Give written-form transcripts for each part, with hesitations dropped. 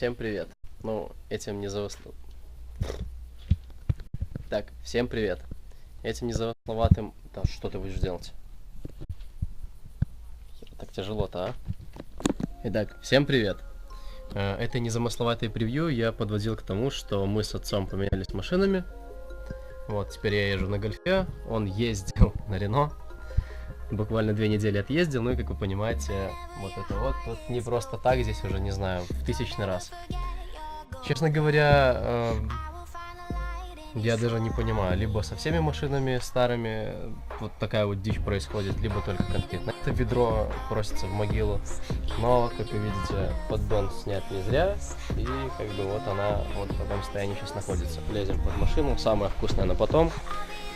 всем привет. Ну, этим незамысловатым... Так, всем привет. Этим незамысловатым... Да, что ты будешь делать? Так тяжело-то, а? Итак, всем привет. Это незамысловатое превью я подводил к тому, что мы с отцом поменялись машинами. Вот, теперь я езжу на Гольфе, он ездил на Рено. Буквально 2 недели отъездил, ну и, как вы понимаете, вот это вот тут не просто так, здесь уже, не знаю, в 1000-й раз. Честно говоря, я даже не понимаю, либо со всеми машинами старыми вот такая вот дичь происходит, либо только конкретно это ведро просится в могилу. Но, как вы видите, поддон снят не зря, и как бы вот она вот в таком состоянии сейчас находится. Лезем под машину, самое вкусное на потом,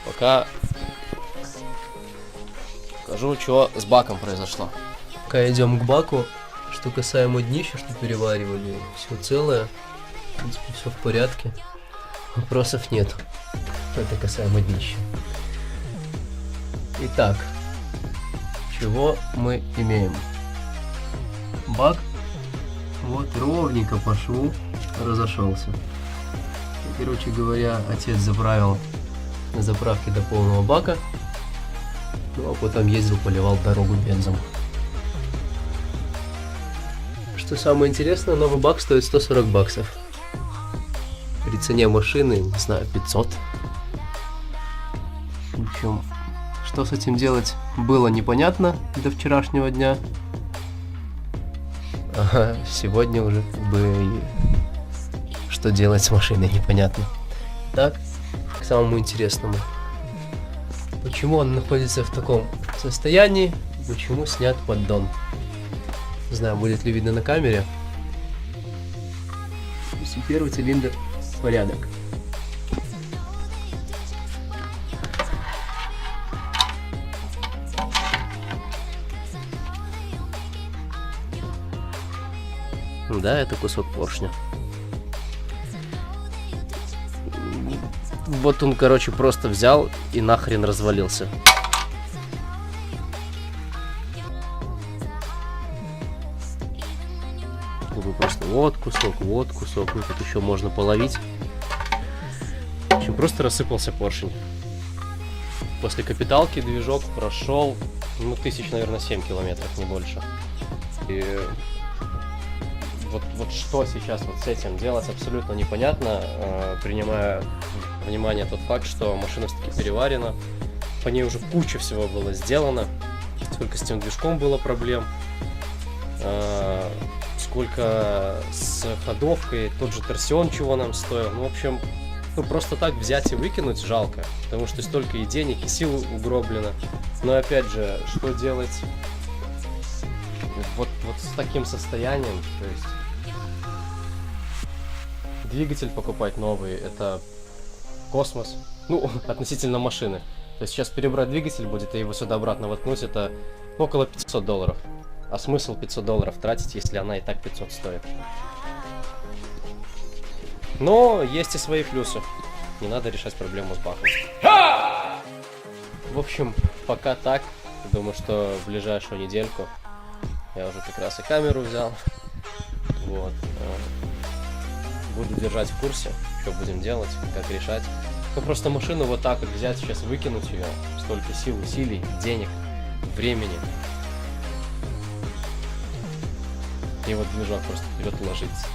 пока покажу, что с баком произошло. Пока идем к баку, что касаемо днища, что переваривали, все целое, в принципе, все в порядке, вопросов нет. Это касаемо днища. Итак, чего мы имеем? Бак вот ровненько по шву разошелся. И, короче говоря, отец заправил на заправке до полного бака. Ну, а потом ездил, поливал дорогу бензом. Что самое интересное, новый бак стоит 140 баксов. При цене машины, не знаю, 500. В общем, что с этим делать было непонятно до вчерашнего дня. Ага, сегодня уже как бы что делать с машиной непонятно. Так, к самому интересному. Почему он находится в таком состоянии? Почему снят поддон? Не знаю, будет ли видно на камере. Если первый цилиндр в порядок. Да, это кусок поршня. Вот он, короче, просто взял и нахрен развалился. Просто вот кусок, ну тут еще можно половить. В общем, просто рассыпался поршень. После капиталки движок прошел, ну, 1000, наверное, 7 километров, не больше. И вот что сейчас вот с этим делать, абсолютно непонятно, принимая во внимание тот факт, что машина все-таки переварена, по ней уже куча всего было сделано, сколько с тем движком было проблем, сколько с ходовкой, тот же торсион чего нам стоил, ну, в общем, ну, просто так взять и выкинуть жалко, потому что столько и денег, и сил угроблено, но опять же, что делать вот с таким состоянием, то есть двигатель покупать новый, это космос, ну, относительно машины. То есть сейчас перебрать двигатель будет и его сюда-обратно воткнуть, это около $500. А смысл $500 тратить, если она и так 500 стоит? Но есть и свои плюсы. Не надо решать проблему с баком. В общем, пока так. Думаю, что в ближайшую недельку я уже как раз и камеру взял. Вот. Буду держать в курсе, что будем делать, как решать. Ну, просто машину вот так вот взять, сейчас выкинуть ее. Столько сил, усилий, денег, времени. И вот движок просто вперед ложится.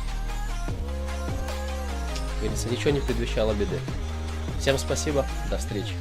Как говорится, ничего не предвещало беды. Всем спасибо, до встречи.